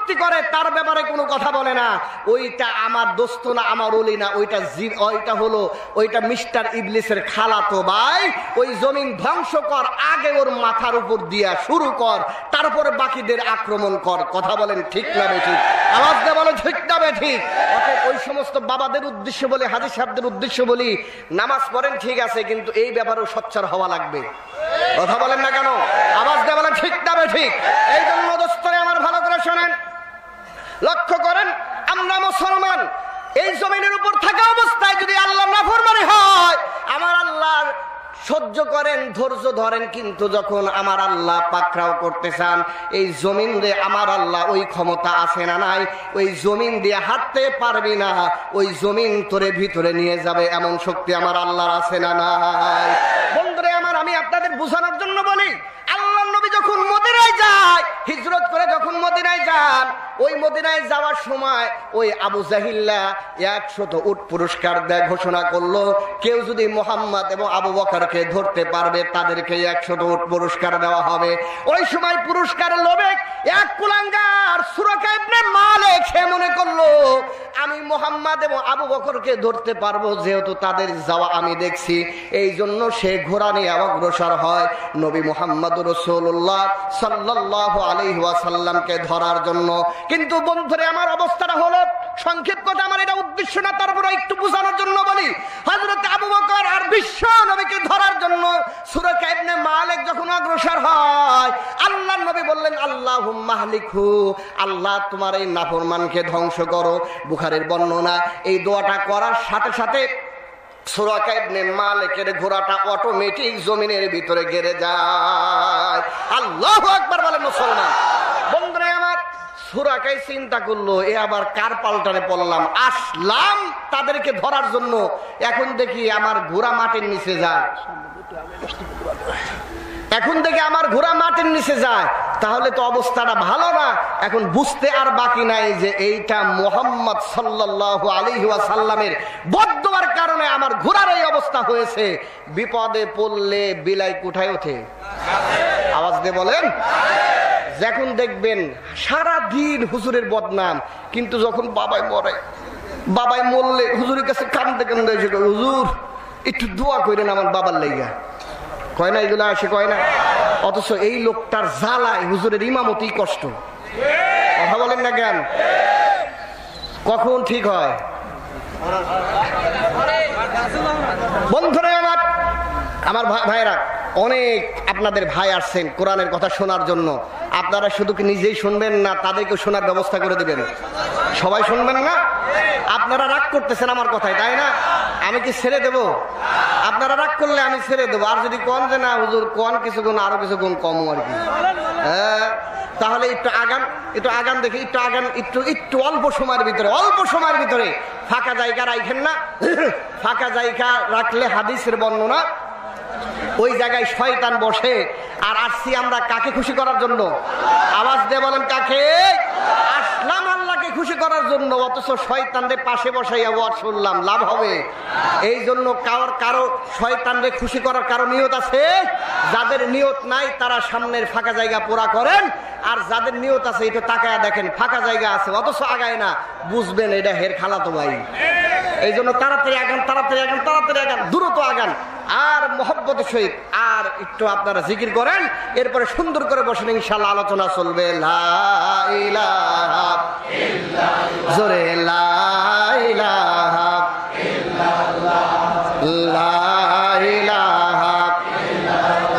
কটূক্তি করে, তার ব্যাপারে কোনো কথা বলে না, ওইটা আমার দোস্ত না, আমার ওলি না, ওইটা মিস্টার ইবলিসের খালাতো ভাই। ওই জমিন ধ্বংস কর, আগে ওর মাথার উপর দিয়া শুরু কর, তারপরে বাকিদের আক্রমণ কর। কথা বলেন ঠিক না বেঠিক? আওয়াজ দিয়ে বলেন ঠিক না বেঠিক? ওই সমস্ত বাবাদের উদ্দেশ্য বলি, হাজী সাহেবদের উদ্দেশ্য বলি, নামাজ পড়েন ঠিক আছে, কিন্তু এই ব্যাপারেও সোচ্চার হওয়া লাগবে। কথা বলেন না কেন? আওয়াজ দিয়ে বলেন ঠিক না বেঠিক? এই জন্য দোস্তরে আমার ভালো করে শোনেন, লক্ষ্য করেন, আমরা মুসলমান, এই জমিনের উপর থাকা অবস্থায় যদি আল্লাহর নাফরমানি হয়, আমার আল্লাহর সহ্য করেন, ধৈর্য ধরেন, কিন্তু যখন আমার আল্লাহ পাকড়াও করতে চান, এই জমিন দিয়ে আমার আল্লাহ ওই ক্ষমতা আছে না নাই? ওই জমিন দিয়ে হাঁটতে পারবি না, ওই জমিন তোরে ভিতরে নিয়ে যাবে, এমন শক্তি আমার আল্লাহর আছে না নাই? বন্ধুরে আমার, আমি আপনাদের বোঝানোর জন্য বলি, আল্লাহ নবী যখন মদিনায় যায়, হিজরত করে যখন মদিনায় যান, ওই মদিনায় যাওয়ার সময় ওই আবু জাহিল্লা 100 উট পুরস্কার দেয়, ঘোষণা করলো, কেউ যদি মুহাম্মদ এবং আবু বকরকে ধরতে পারবে তাদেরকে 100 উট পুরস্কার দেওয়া হবে। ওই সময় পুরস্কারের লোভে এক কুলাঙ্গার সুরাকা ইবনে মালিক সে মনে করলো আমি মুহাম্মদ এবং আবু বকরকে ধরতে পারবো, যেহেতু তাদের যাওয়া আমি দেখছি, এই জন্য সে ঘোড়া নিয়ে অগ্রসর হয় নবী মুহাম্মদ রাসূলুল্লাহ সাল্লাল্লাহু আলাইহি ওয়াসাল্লামকে ধরার জন্য। কিন্তু বন্ধুরে আমার অবস্থাটা হলো, সংক্ষেপ কথা, আমার এটা উদ্দেশ্য না, তারপরে একটু বোঝানোর জন্য বলি, হযরত আবু বকর আর বিশ্ব নবীকে ধরার জন্য সুরাকা ইবনে মালিক যখন অগ্রসর হয়, আল্লাহর নবী বললেন, আল্লাহুম্মা হলিকহু, আল্লাহ তোমার এই নাফরমানকে ধ্বংস করো। বুখারীর বর্ণনা, এই দোয়াটা করার সাথে সাথে সুরাকা ইবনে মালিকের ঘোড়াটা অটোমেটিক জমিনের ভিতরে গেড়ে যায়। আল্লাহু আকবার বলেন মুসলমান। বন্ধুরা আমার, সুরাকাই চিন্তা করলো, এ আবার কার পাল্টারে পড়লাম, আসলাম তাদেরকে ধরার জন্য, এখন দেখি আমার ঘোড়া মাটির নিচে যায়, এখন দেখি আমার ঘোড়া মাটির নিচে যায়, তাহলে তো অবস্থাটা ভালো না। এখন বুঝতে আর বাকি নাই যে এইটা মুহাম্মদ সাল্লাল্লাহু আলাইহি ওয়াসাল্লামের বদদুয়ার কারণে আমার ঘোড়ার এই অবস্থা হয়েছে। বিপদে পড়লে বিলাই কোথায় ওঠে? আওয়াজ দিয়ে বলেন। যখন দেখবেন সারা দিন হুজুরের বদনাম, কিন্তু যখন বাবাই মরে, বাবাই মরলে হুজুরের কাছে কান্দে কান্দে এসে, হুজুর একটু দোয়া করেন আমার বাবার লাইগা, কয় না এগুলো আসে, কয় না? অথচ এই লোকটার জ্বালায় হুজুরের ইমামতি কষ্ট। কথা বলেন না কেন? কখন ঠিক হয়? বন্ধুরা আমার ভাইরা, অনেক আপনাদের ভাই আসছেন কোরআনের কথা শোনার জন্য। আপনারা শুধু কি নিজেই শুনবেন না, তাদেরকে শোনার ব্যবস্থা করে দিবেন? সবাই শুনবেন না? আপনারা রাগ করতেছেন আমার কথায়, তাই না? আমি কি ছেড়ে দেব? আপনারা রাগ করলে আমি ছেড়ে দেবো। আর যদি কোন যে না হুজুর কোন কিছু গুণ, আরো কিছু গুণ কম আর কি, হ্যাঁ, তাহলে একটু আগান দেখি, একটু অল্প সময়ের ভিতরে ফাঁকা জায়গা রাখেন না। ফাঁকা জায়গা রাখলে হাদিসের বর্ণনা, ওই জায়গায় শয়তান বসে। আর আসছি আমরা কাকে খুশি করার জন্য? আওয়াজ দিয়ে বলেন, কাকে? আসলাম আল্লাহকে খুশি করার জন্য, অথচ শয়তানদের পাশে বসাইয়া ওয়াজ শুনলাম, লাভ হবে? এই জন্য কারো শয়তানদের খুশি করার কারো নিয়ত আছে? যাদের নিয়ত নাই তারা সামনের ফাঁকা জায়গা পুরা করেন, আর যাদের নিয়ত আছে একটু তাকায়া দেখেন ফাঁকা জায়গা আছে, অথচ আগায় না, বুঝবেন এটা হের খালাতো ভাই। এই জন্য তাড়াতাড়ি আগান, দ্রুত আগান, আর মহব্বতের সহিত আর একটু আপনারা জিকির করেন, এরপরে সুন্দর করে বসেন, ইনশাআল্লাহ আলোচনা চলবে। লা ইলাহা ইল্লাল্লাহ, জোরে লা ইলাহা ইল্লাল্লাহ, লা ইলাহা ইল্লাল্লাহ,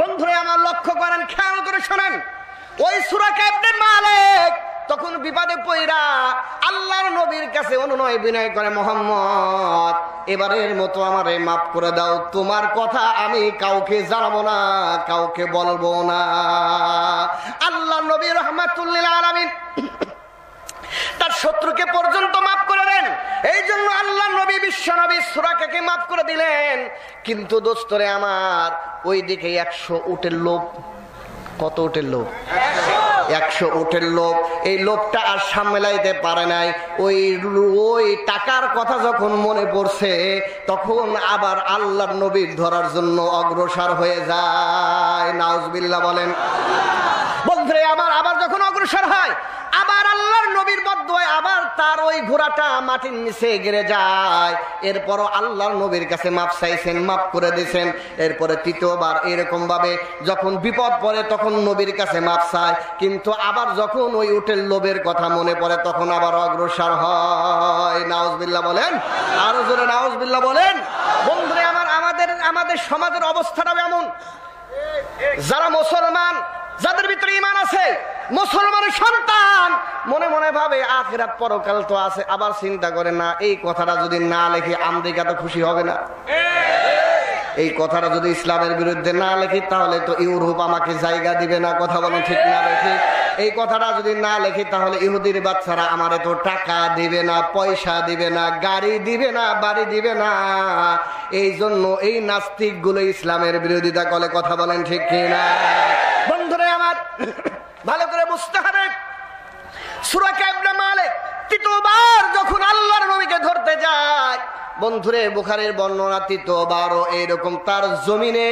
বন্ধুরা আমার লক্ষ্য করেন, খেয়াল করে শোনেন, ওই সুরাকা ইবনে মালিক তখন বিপদে পইরা আল্লাহর নবীর কাছে অনুনয় বিনয় করে, মুহাম্মদ এবারের মতো আমারে মাফ করে দাও, তোমার কথা আমি কাউকে জানাবো না, কাউকে বলবো না। আল্লাহ নবী রাহমাতুল্লিল আলামিন তার শত্রুকে পর্যন্ত মাফ করে দেন। এই জন্য আল্লাহ নবী বিশ্ব নবী সুরাকাকে মাফ করে দিলেন। কিন্তু দোস্তরে আমার, ওই দিকে 100 উটের লোভ। কত উটের লোভ? 100 উটের লোভ। এই লোভটা আর সামলাইতে পারে নাই। ওই টাকার কথা যখন মনে পড়ছে, তখন আবার আল্লাহর নবীর ধরার জন্য অগ্রসর হয়ে যায়। নাউজুবিল্লাহ বলেন। বন্ধুরে আমার, আবার যখন অগ্রসর হয়, আবার আল্লাহর নবীর বদদুয়ায় আবার তার ওই ঘোড়াটা মাটির নিচে গেড়ে যায়। এরপরও আল্লাহর নবীর কাছে মাপ চাইছেন, মাপ করে দিয়েছেন। এরপরে তৃতীয়বার এরকম ভাবে যখন বিপদ পড়ে তখন নবীর কাছে মাপ চায়। কিন্তু আবার যখন ওই উটের লোভের কথা মনে পড়ে, তখন আবার অগ্রসর হয়। নাউজুবিল্লাহ বলেন, আরো জোরে নাউজুবিল্লাহ বলেন। বন্ধুরে আমার, আমাদের সমাজের অবস্থাটা এমন, যারা মুসলমান, যাদের ভিতরে ঈমান আছে, মুসলমানের সন্তান, মনে মনে ভাবে আখিরাত পরকাল তো আছে, আবার চিন্তা করে না এই কথাটা যদি না লেখে আমেরিকা তো খুশি হবে না। এই কথাটা যদি ইসলামের বিরুদ্ধে না লেখি, তাহলে তো ইউরোপ আমাকে জায়গা দিবে না। কথা বলেন ঠিক না ঠিক? এই কথাটা যদি না লেখি, তাহলে ইহুদির বাচ্চারা আমারে তো টাকা দিবে না, পয়সা দিবে না, গাড়ি দিবে না, বাড়ি দিবে না। এই জন্য এই নাস্তিক গুলো ইসলামের বিরোধিতা করে। কথা বলেন ঠিক কিনা? বন্ধুরে আমার, ভালো করে বুঝতে হবে, সূরা ইবনে মালিক তৃতীয়বার যখন আল্লাহর নবীকে ধরতে যায়, বন্ধুরে বুখারীর বর্ণনা তৃতীয়বারও এইরকম তার জমিনে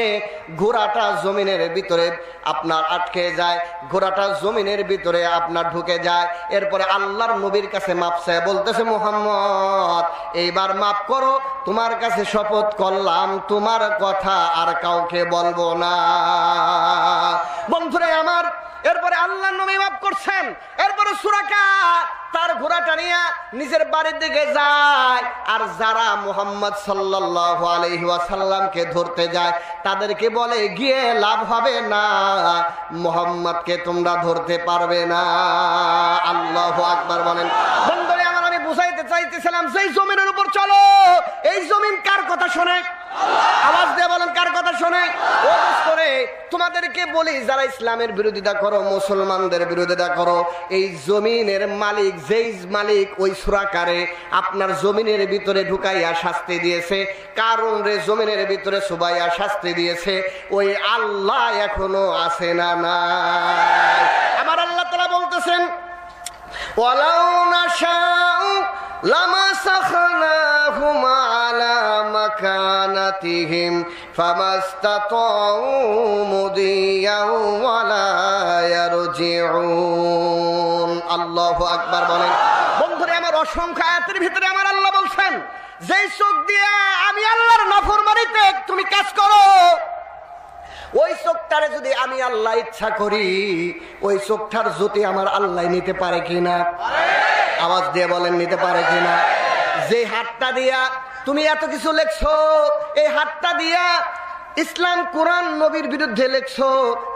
ঘোড়াটা জমিনের ভিতরে আপনার আটকে যায়, ঘোড়াটা জমিনের ভিতরে আপনার ঢুকে যায়। এরপরে আল্লাহর নবীর কাছে মাপ চায়, বলতেছে মুহাম্মদ এইবার মাফ করো, তোমার কাছে শপথ করলাম তোমার কথা আর কাউকে বলবো না। বন্ধুরে আমার, এরপরে আল্লাহর নবী মাফ করছেন। এরপরে সুরাকা তার ঘোড়াটা নিয়ে নিজের বাড়ির দিকে যায়। আর যারা মুহাম্মদ সাল্লাল্লাহু আলাইহি ওয়াসাল্লামকে ধরতে যায়, তাদেরকে বলে গিয়ে লাভ হবে না, মুহাম্মদকে তোমরা ধরতে পারবে না। আল্লাহু আকবার বলেন। বন্ধুরে আমার, আমি বুঝাইতে চাইতেছিলাম, যেই জমিনের উপর চলো, এই জমিন কার কথা শোনে? আওয়াজ দিয়ে বলেন, কার কথা শোনে? ও দোস্তরে, তোমাদেরকে বলি, যারা ইসলামের বিরোধিতা করো, মুসলমানদের বিরোধিতা করো, এই জমিনের মালিক, যেই মালিক ওই সুরাকারে আপনার জমিনের ভিতরে ঢুকাইয়া শাস্তি দিয়েছে, কারণ রে জমিনের ভিতরে সুবাইয়া শাস্তি দিয়েছে, ওই আল্লাহ এখনো আছে না নাই? আমার আল্লাহ তাআলা বলতেছেন, ওয়ালাউ নাশাউ লামাসাখনাহুম আলা মাকানাতিহিম ফামাস্তাতাউ মুদিয়াও ওয়ালা ইয়ারজিউন। আল্লাহু আকবার বলেন। বন্ধুরে আমার, অসংখ্য আয়াতের ভিতরে আমার আল্লাহ বলছেন, যেই চোখ দিয়ে আমি আল্লাহর নাফরমানিতে তুমি কাজ করো, ওই চোখটারে যদি আমি আল্লাহ ইচ্ছা করি, ওই চোখটার জ্যোতি আমার আল্লাহ নিতে পারে কিনা? আওয়াজ দিয়ে বলেন, নিতে পারে কিনা? যে হাতটা দিয়া তুমি এত কিছু লেখছো, এই হাতটা দিয়া ইসলাম কোরআন নবীর বিরুদ্ধে লেখছো,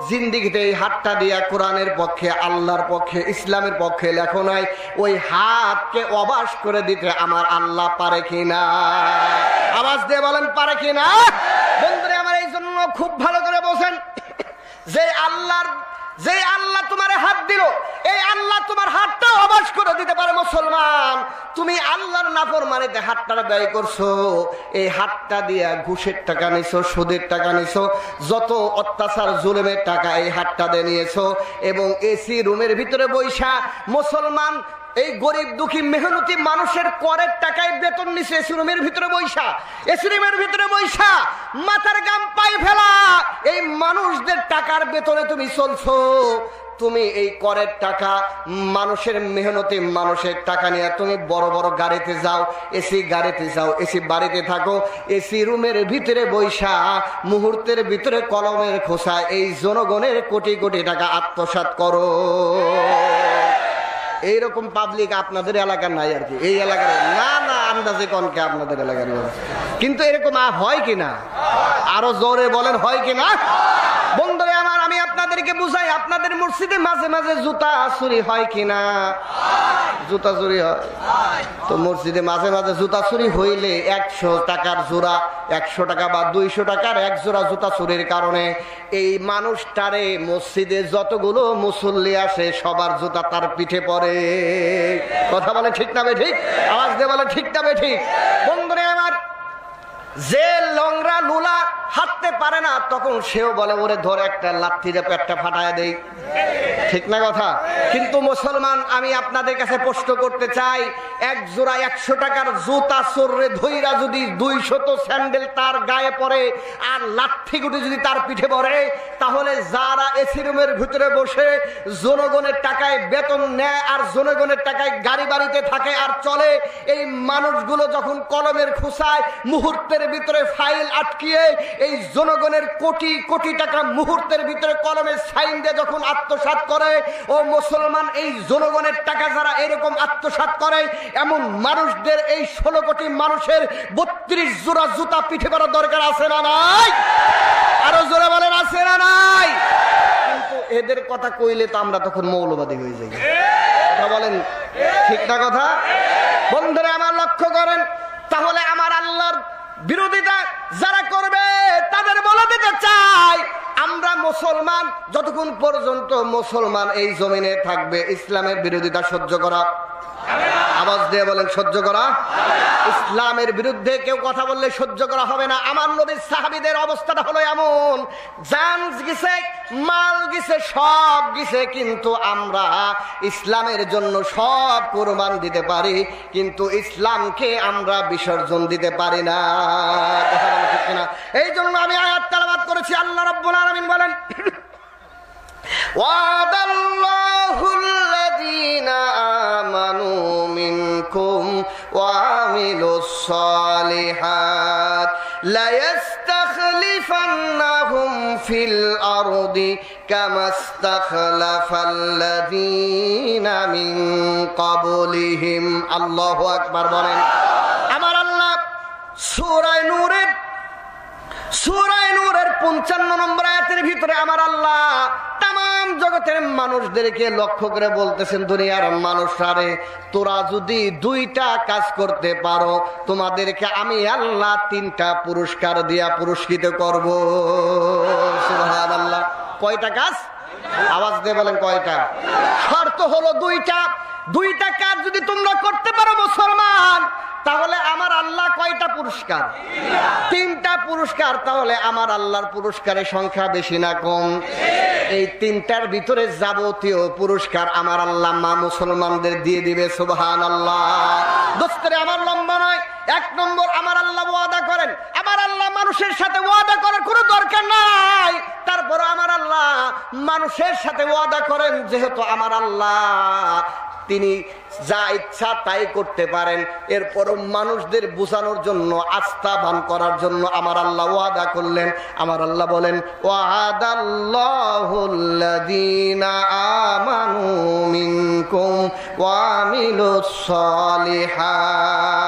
জিন্দিগিতে এই হাতটা দিয়া কোরআনের পক্ষে, আল্লাহর পক্ষে, ইসলামের পক্ষে লেখো নাই। ওই হাতকে অবাস করে দিতে আমার আল্লাহ পারে কিনা? আওয়াজ দিয়ে বলেন, পারে কিনা? বন্ধুরা আমার, এই জন্য খুব ভালো করে বোঝেন, যে আল্লাহ তোমার হাত দিল, এই আল্লাহ তোমার হাতটা অবাস করে দিতে পারে। মুসলমান, তুমি আল্লাহর নাফরমানিতে হাতটা ব্যয় করছো, এই হাতটা দিয়া ঘুষের টাকা নিছো, সুদের টাকা নিছো, যত অত্যাচার জুলুমের টাকা এই হাতটা দিয়ে নিয়েছো, এবং এসি রুমের ভিতরে বৈশা মুসলমান এই গরিব দুঃখী মেহনতি মানুষের করের টাকায় বেতন নিছে, এসি রুমের ভিতরে বৈশা, এসি রুমের ভিতরে বৈশা মাথার গাম পাই ফেলা এই মানুষদের টাকার বেতনে তুমি চলছো। তুমি এই করের টাকা, মানুষের মেহনতি মানুষের টাকা নিয়ে তুমি বড় বড় গাড়িতে যাও, এসি গাড়িতে যাও, এসি বাড়িতে থাকো, এসি রুমের ভিতরে বৈশা মুহূর্তের ভিতরে কলমের খোসা এই জনগণের কোটি কোটি টাকা আত্মসাৎ করো। এইরকম পাবলিক আপনাদের এলাকার নাই আর কি, এই এলাকার না, আন্দাজে কনকে আপনাদের এলাকার, কিন্তু এরকম হয় কিনা? আরো জোরে বলেন, হয় কিনা? বন্ধুরা আমার, আমি আপনাদের আপনাদেরকে বুঝাই, আপনাদের মসজিদে মাঝে মাঝে জুতা চুরি হয় কিনা? জুতা চুরি হয় তো মসজিদে মাঝে মাঝে জুতা চুরি হইলে 100 টাকার জোড়া, 100 টাকা বা 200 টাকার এক জোড়া জুতা চুরির কারণে এই মানুষটারে মসজিদে যতগুলো মুসল্লি আসে সবার জুতা তার পিঠে পড়ে। কথা বলে ঠিক না বে ঠিক? আওয়াজ দিয়ে বলে ঠিক না বে ঠিক? বন্ধুরা আমার, যে লংরা লুলা হাঁটতে পারে না তখন সেও বলে ওরে ধরে একটা লাথিরে পেটটা ফাটায় দেই। ঠিক না কথা? কিন্তু মুসলমান, আমি আপনাদের কাছে প্রশ্ন করতে চাই, এক জোড়া 100 টাকার জুতা চোররে ধইরা যদি 200 স্যান্ডেল তার গায়ে পড়ে আর লাঠি গুটি যদি তার পিঠে পড়ে, তাহলে যারা এসি রুমের ভিতরে বসে জনগণের টাকায় বেতন নেয় আর জনগণের টাকায় গাড়ি বাড়িতে থাকে আর চলে, এই মানুষগুলো যখন কলমের খুসায় মুহূর্তের ভিতরে ফাইল আটকিয়ে এই জনগণের কোটি কোটি টাকা মুহূর্তের ভিতরে কলমের সাইন দিয়ে যখন আত্মসাৎ করে, ও মুসলমান, এই জনগণের টাকা যারা এরকম আত্মসাৎ করে এমন মানুষদের এই 16 কোটি মানুষের 32 জোড়া জুতা পিঠে করার দরকার আছে না নাই? আরো জোরে বলেন, আছে না নাই? কিন্তু এদের কথা কইলে তো আমরা তখন মৌলবাদী হয়ে যাই। কথা বলেন ঠিক না কথা? বন্ধুরা আমার, লক্ষ্য করেন, তাহলে আমার আল্লাহর বিরোধিতা যারা করবে তাদের বলে দিতে চাই, আমরা মুসলমান যতক্ষণ পর্যন্ত মুসলমান এই জমিনে থাকবে ইসলামের বিরোধিতা সহ্য করা। আওয়াজ দিয়ে বলেন, সহ্য করা। ইসলামের বিরুদ্ধে কেউ কথা বললে সহ্য করা হবে না। আমার নবীর সাহাবীদের অবস্থাটা হলো এমন, জান গেছে, মাল গেছে, সব গেছে, কিন্তু আমরা ইসলামের জন্য সব কোরবান দিতে পারি, কিন্তু ইসলামকে আমরা বিসর্জন দিতে পারি না। কথা বলেন ঠিক কিনা? এই জন্য আমি আয়াত তেলাওয়াত করেছি। আল্লাহ রাব্বুল আলামিন বলেন, وعد الله الذين آمنوا منكم وعملوا الصالحات ليستخلفنهم في الأرض كما استخلف الذين من قبلهم। الله أكبر বলেন। আমার আল্লাহ সূরা নূরের 55 নম্বর আয়াতের ভিতরে আমার আল্লাহ তাম জগতের মানুষদেরকে লক্ষ্য করে বলতেছেন, দুনিয়ার মানুষরা, তোরা যদি 2টা কাজ করতে পারো তোমাদেরকে আমি আল্লাহ 3টা পুরস্কার দিয়া পুরস্কৃত করব। সুবহানাল্লাহ। কয়টা কাজ? আওয়াজ দিয়ে বলেন কয়টা? শর্ত হলো 2টা। 2টা কাজ যদি তোমরা করতে পারো মুসলমান, তাহলে আমার আল্লাহ কয়টা পুরস্কার? 3টা পুরস্কার। তাহলে আমার আল্লাহর পুরস্কারের সংখ্যা বেশি না কম? এই 3টার ভিতরে যাবতীয় পুরস্কার আমার আল্লাহ মুসলমানদের দিয়ে দিবে। সুবহানাল্লাহ। দোস্তরে আমার লম্বা নয়, 1 নম্বর আমার আল্লাহ ওয়াদা করেন। আমার আল্লাহ মানুষের সাথে ওয়াদা করার কোনো দরকার নাই, তারপর আমার আল্লাহ মানুষের সাথে ওয়াদা করেন, যেহেতু আমার আল্লাহ তিনি যা ইচ্ছা তাই করতে পারেন। এরপরও মানুষদের বোঝানোর জন্য, আস্থাবান করার জন্য আমার আল্লাহ ওয়াদা করলেন। আমার আল্লাহ বলেন, ওয়াদাল্লাহুল্লাযীনা আমানু মিনকুম ওয়া আমিলুস সালিহাত।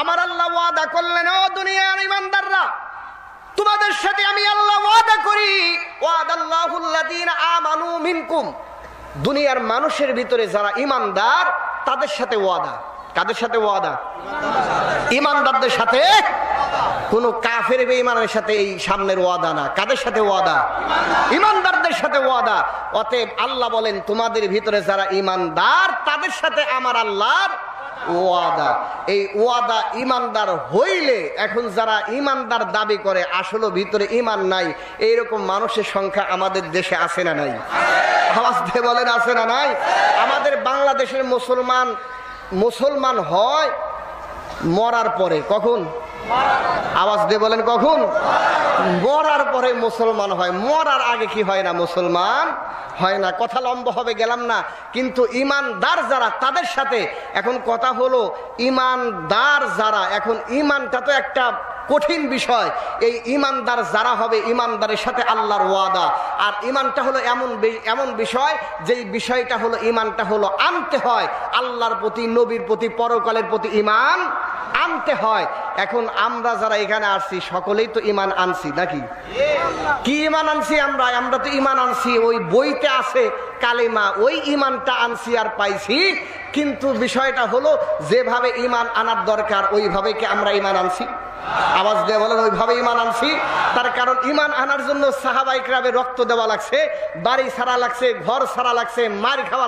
আমার আল্লাহ ওয়াদা করলেন, ও দুনিয়ার ঈমানদাররা, তোমাদের সাথে আমি আল্লাহ ওয়াদা করি। ওয়াদাল্লাহুল্লাযীনা আমানু মিনকুম, দুনিয়ার মানুষের ভিতরে যারা ইমানদার তাদের সাথে ওয়াদা। কাদের সাথে ওয়াদা? ইমানদারদের সাথে। কোন কাফের বেঈমানের সাথে এই সামনের ওয়াদা না। কাদের সাথে ওয়াদা? ইমানদারদের সাথে ওয়াদা। অতএব আল্লাহ বলেন, তোমাদের ভিতরে যারা ইমানদার তাদের সাথে আমার আল্লাহর ওয়াদা। এই ওয়াদা ইমানদার হইলে, এখন যারা ইমানদার দাবি করে আসলে ভিতরে ইমান নাই, এইরকম মানুষের সংখ্যা আমাদের দেশে আছে না নাই? আওয়াজ দিয়ে বলেন, আছে না নাই? আমাদের বাংলাদেশের মুসলমান হয় মরার পরে। কখন? আওয়াজ দিয়ে বলেন, কখন? মরার পরে মুসলমান হয়, মরার আগে কি হয় না? মুসলমান হয় না। কথা লম্বা হবে, গেলাম না। কিন্তু ইমানদার যারা তাদের সাথে, এখন কথা হলো ইমানদার যারা, এখন ইমানটা তো একটা কঠিন বিষয়। এই ইমানদার যারা হবে, ইমানদারের সাথে আল্লাহর ওয়াদা। আর ইমানটা হলো এমন বিষয়, যেই বিষয়টা হলো ইমানটা হলো আনতে হয় আল্লাহর প্রতি, নবীর প্রতি, পরকালের প্রতি ইমান আনতে হয়। এখন আমরা যারা এখানে আসছি সকলেই তো ইমান আনছি নাকি? কি ইমান আনছি আমরা? আমরা তো ইমান আনছি ওই বইতে আছে কালেমা, ওই ইমানটা আনছি আর পাইছি। কিন্তু বিষয়টা হলো যেভাবে ইমান আনার দরকার ওইভাবে কি আমরা ইমান আনছি? আওয়াজ দিয়ে বলেন, ওইভাবে ইমান আনছি? তার কারণ ইমান আনার জন্য সাহাবায়ে কেরামের রক্ত দেওয়া লাগছে, বাড়ি ছাড়া লাগছে, ঘর ছাড়া লাগছে, মার খাওয়া